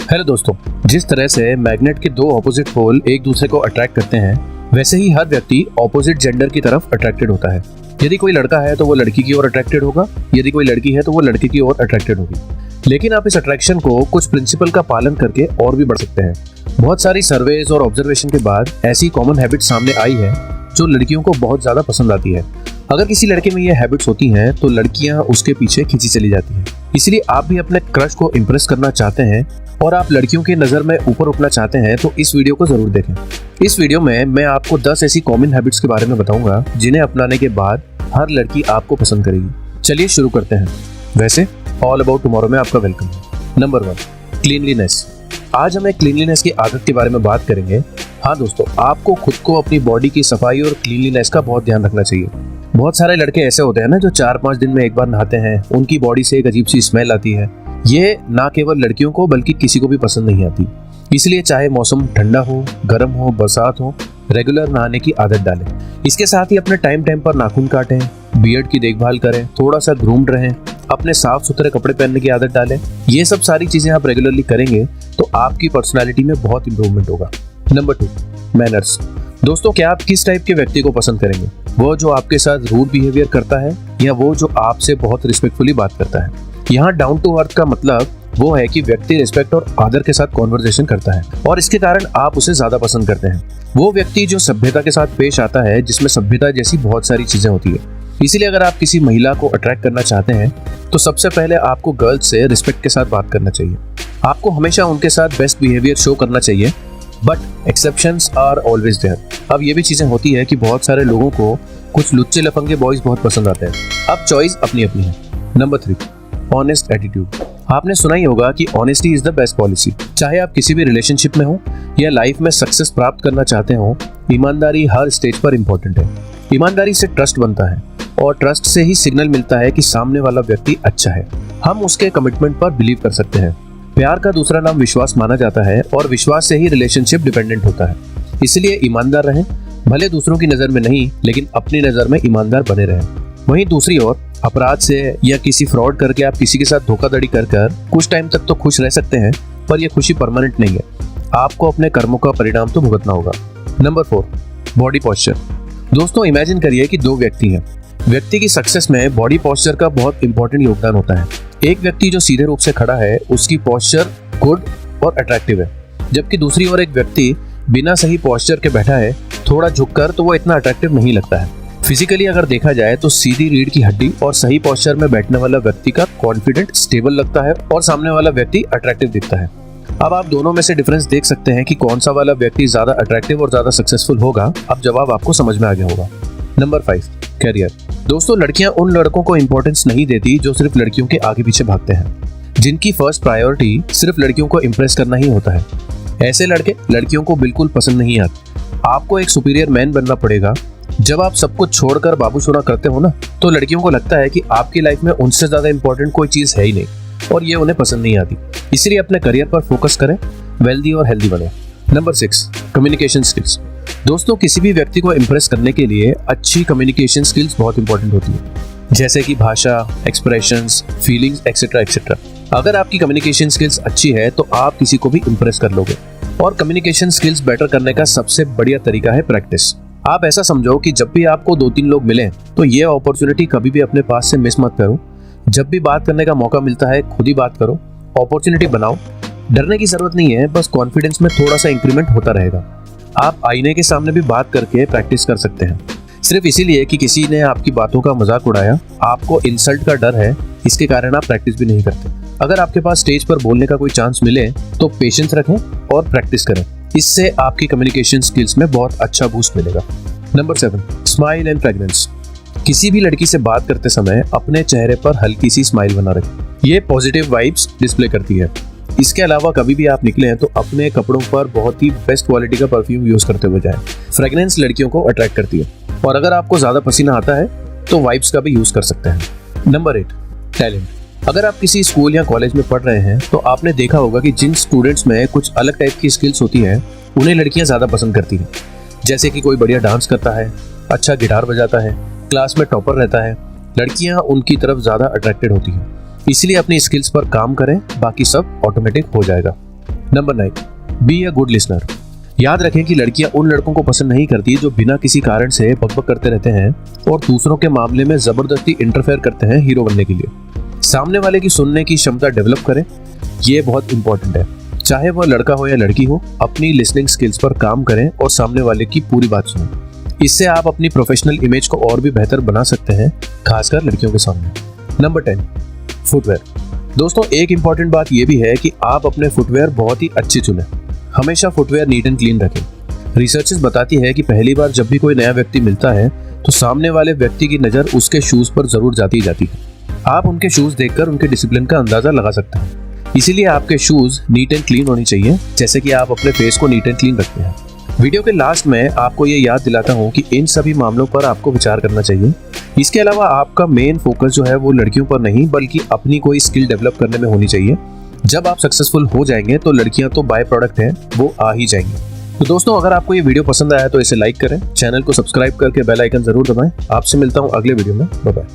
Hello दोस्तों, जिस तरह से मैग्नेट के दो ऑपोजिट पोल एक दूसरे को अट्रैक्ट करते हैं, वैसे ही हर व्यक्ति ऑपोजिट जेंडर की तरफ अट्रैक्टेड होता है। यदि कोई लड़का है तो वो लड़की की ओर अट्रैक्टेड होगा, यदि कोई लड़की है तो वो लड़के की ओर अट्रैक्टेड होगी। लेकिन आप इस अट्रैक्शन को कुछ प्रिंसिपल का पालन करके और भी बढ़ सकते हैं। बहुत सारी सर्वेज और ऑब्जर्वेशन के बाद ऐसी कॉमन हैबिट सामने आई है जो लड़कियों को बहुत ज्यादा पसंद आती है। अगर किसी लड़के में ये हैबिट्स होती हैं तो लड़कियां उसके पीछे खींची चली जाती हैं। इसलिए आप भी अपने क्रश को इम्प्रेस करना चाहते हैं और आप लड़कियों की नज़र में ऊपर उठना चाहते हैं तो इस वीडियो को जरूर देखें। इस वीडियो में मैं आपको 10 ऐसी कॉमन हैबिट्स के बारे में बताऊंगा जिन्हें अपनाने के बाद हर लड़की आपको पसंद करेगी। चलिए शुरू करते हैं। वैसे ऑल अबाउट टुमारो में आपका वेलकम है। Number 1, cleanliness. आज हम एक क्लीनलीनेस की आदत के बारे में बात करेंगे। हाँ दोस्तों, आपको खुद को अपनी बॉडी की सफाई और क्लीनलीनेस का बहुत ध्यान रखना चाहिए। बहुत सारे लड़के ऐसे होते हैं ना जो 4-5 दिन में एक बार नहाते हैं, उनकी बॉडी से एक अजीब सी स्मेल आती है। ये ना केवल लड़कियों को बल्कि किसी को भी पसंद नहीं आती। इसलिए चाहे मौसम ठंडा हो, गर्म हो, बरसात हो, रेगुलर नहाने की आदत डालें। इसके साथ ही अपने टाइम पर नाखून काटें, बियर्ड की देखभाल करें, थोड़ा सा ग्रूम्ड रहें, अपने साफ सुथरे कपड़े पहनने की आदत डालें। ये सब सारी चीजें आप रेगुलरली करेंगे तो आपकी पर्सनैलिटी में बहुत इंप्रूवमेंट होगा। Number 2, manners. दोस्तों, क्या आप किस टाइप के व्यक्ति को पसंद करेंगे? वो जो आपके साथ रूड बिहेवियर करता है या वो जो आपसे बहुत रिस्पेक्टफुली बात करता है? यहाँ डाउन टू अर्थ का मतलब वो है कि व्यक्ति रिस्पेक्ट और आदर के साथ कॉन्वर्सेशन करता है और इसके कारण आप उसे ज्यादा पसंद करते हैं। वो व्यक्ति जो सभ्यता के साथ पेश आता है, जिसमें सभ्यता जैसी बहुत सारी चीजें होती है। इसीलिए अगर आप किसी महिला को अट्रैक्ट करना चाहते हैं तो सबसे पहले आपको गर्ल्स से रिस्पेक्ट के साथ बात करना चाहिए। आपको हमेशा उनके साथ बेस्ट बिहेवियर शो करना चाहिए, but exceptions are always there. अब ये भी चीजें होती है कि बहुत सारे लोगों को कुछ लुच्चे लफंगे बॉयज बहुत पसंद आते हैं। अब चॉइस अपनी अपनी है। Number 3, honest attitude. आपने सुना ही होगा कि honesty is the best policy. चाहे आप किसी भी रिलेशनशिप में हो या लाइफ में सक्सेस प्राप्त करना चाहते हो, ईमानदारी हर स्टेज पर इंपॉर्टेंट है। ईमानदारी से ट्रस्ट बनता है और ट्रस्ट से ही सिग्नल मिलता है कि सामने वाला व्यक्ति अच्छा है। हम उसके कमिटमेंट पर बिलीव कर सकते हैं। प्यार का दूसरा नाम विश्वास माना जाता है और विश्वास से ही रिलेशनशिप डिपेंडेंट होता है। इसलिए ईमानदार रहें, भले दूसरों की नजर में नहीं लेकिन अपनी नजर में ईमानदार बने रहें। वहीं दूसरी ओर अपराध से या किसी फ्रॉड करके आप किसी के साथ धोखाधड़ी कर कुछ टाइम तक तो खुश रह सकते हैं, पर यह खुशी परमानेंट नहीं है। आपको अपने कर्मों का परिणाम तो भुगतना होगा। Number 4, body posture. दोस्तों, इमेजिन करिए कि दो व्यक्ति हैं। व्यक्ति की सक्सेस में बॉडी पोस्चर का बहुत इंपॉर्टेंट योगदान होता है। एक व्यक्ति जो सीधे रूप से खड़ा है, उसकी पोस्चर गुड और अट्रैक्टिव है, जबकि दूसरी ओर एक व्यक्ति बिना सही पोस्चर के बैठा है, थोड़ा झुककर, तो वो इतना अट्रैक्टिव नहीं लगता है। फिजिकली अगर देखा जाए तो सीधी रीढ़ की हड्डी और सही पोस्चर में बैठने वाला व्यक्ति का कॉन्फिडेंट, स्टेबल लगता है और सामने वाला व्यक्ति अट्रैक्टिव दिखता है। अब आप दोनों में से डिफरेंस देख सकते हैं कि कौन सा वाला व्यक्ति ज्यादा अट्रैक्टिव और ज्यादा सक्सेसफुल होगा। अब जवाब आपको समझ में आ गया होगा। Number 5, career. दोस्तों, लड़कियां उन लड़कों को इंपॉर्टेंस नहीं देती जो सिर्फ लड़कियों के आगे पीछे भागते हैं, जिनकी फर्स्ट प्रायोरिटी सिर्फ लड़कियों को इम्प्रेस करना ही होता है। ऐसे लड़के लड़कियों को बिल्कुल पसंद नहीं आते। आपको एक सुपीरियर मैन बनना पड़ेगा। जब आप सब कुछ छोड़कर बाबूसोना करते हो ना, तो लड़कियों को लगता है कि आपकी लाइफ में उनसे ज्यादा इंपॉर्टेंट कोई चीज है ही नहीं और ये उन्हें पसंद नहीं आती। इसलिए अपने करियर पर फोकस करें, वेल्दी और हेल्दी बने। Number 6, communication skills. दोस्तों, किसी भी व्यक्ति को इम्प्रेस करने के लिए अच्छी कम्युनिकेशन स्किल्स बहुत इंपॉर्टेंट होती है, जैसे कि भाषा, एक्सप्रेशंस, फीलिंग्स, एक्सेट्रा एक्सेट्रा। अगर आपकी कम्युनिकेशन स्किल्स अच्छी है तो आप किसी को भी इम्प्रेस कर लोगे। और कम्युनिकेशन स्किल्स बेटर करने का सबसे बढ़िया तरीका है प्रैक्टिस। आप ऐसा समझो कि जब भी आपको 2-3 लोग मिले तो ये अपॉर्चुनिटी कभी भी अपने पास से मिस मत करो। जब भी बात करने का मौका मिलता है, खुद ही बात करो, अपॉर्चुनिटी बनाओ। डरने की जरूरत नहीं है, बस कॉन्फिडेंस में थोड़ा सा इंक्रीमेंट होता रहेगा। आप आईने के सामने भी बात करके प्रैक्टिस कर सकते हैं। सिर्फ इसीलिए कि किसी ने आपकी बातों का मजाक उड़ाया, आपको इंसल्ट का डर है, इसके कारण आप प्रैक्टिस भी नहीं करते। अगर आपके पास स्टेज पर बोलने का कोई चांस मिले तो पेशेंस रखें और प्रैक्टिस करें। इससे आपकी कम्युनिकेशन स्किल्स में बहुत अच्छा बूस्ट मिलेगा। Number 7, smile and fragrance. किसी भी लड़की से बात करते समय अपने चेहरे पर हल्की सी स्माइल बना रखें। ये पॉजिटिव वाइब्स डिस्प्ले करती है। इसके अलावा कभी भी आप निकले हैं तो अपने कपड़ों पर बहुत ही बेस्ट क्वालिटी का परफ्यूम यूज करते हुए जाएं। फ्रेग्रेंस लड़कियों को अट्रैक्ट करती है और अगर आपको ज्यादा पसीना आता है तो वाइब्स का भी यूज कर सकते हैं। Number 8, talent. अगर आप किसी स्कूल या कॉलेज में पढ़ रहे हैं तो आपने देखा होगा कि जिन स्टूडेंट्स में कुछ अलग टाइप की स्किल्स होती हैं, उन्हें लड़कियां ज्यादा पसंद करती हैं। जैसे कि कोई बढ़िया डांस करता है, अच्छा गिटार बजाता है, क्लास में टॉपर रहता है, लड़कियां उनकी तरफ ज्यादा अट्रैक्टेड होती हैं। इसलिए अपनी स्किल्स पर काम करें, बाकी सब ऑटोमेटिक हो जाएगा। Number 9, be a good listener. याद रखें कि लड़कियां उन लड़कों को पसंद नहीं करती जो बिना किसी कारण से बकबक करते रहते हैं और दूसरों के मामले में जबरदस्ती इंटरफेयर करते हैं हीरो बनने के लिए। सामने वाले की सुनने की क्षमता डेवलप करें, ये बहुत इंपॉर्टेंट है। चाहे वह लड़का हो या लड़की हो, अपनी लिसनिंग स्किल्स पर काम करें और सामने वाले की पूरी बात सुनें। इससे आप अपनी प्रोफेशनल इमेज को और भी बेहतर बना सकते हैं, खासकर लड़कियों के सामने। Number 10, footwear. दोस्तों, एक इंपॉर्टेंट बात यह भी है कि आप अपने फुटवेयर बहुत ही अच्छे चुनें। हमेशा फुटवेयर नीट एंड क्लीन रखें। रिसर्चेस बताती है कि पहली बार जब भी कोई नया व्यक्ति मिलता है तो सामने वाले व्यक्ति की नज़र उसके शूज पर जरूर जाती है। आप उनके शूज देखकर उनके डिसिप्लिन का अंदाजा लगा सकते हैं। इसीलिए आपके शूज नीट एंड क्लीन होनी चाहिए, जैसे कि आप अपने फेस को नीट एंड क्लीन रखते हैं। वीडियो के लास्ट में आपको ये याद दिलाता हूँ कि इन सभी मामलों पर आपको विचार करना चाहिए। इसके अलावा आपका मेन फोकस जो है वो लड़कियों पर नहीं बल्कि अपनी कोई स्किल डेवलप करने में होनी चाहिए। जब आप सक्सेसफुल हो जाएंगे तो लड़कियां तो बाय प्रोडक्ट हैं, वो आ ही जाएंगी। तो दोस्तों, अगर आपको ये वीडियो पसंद आया तो इसे लाइक करें, चैनल को सब्सक्राइब करके बेल आइकन जरूर दबाएं। आपसे मिलता हूँ अगले वीडियो में। Bye bye.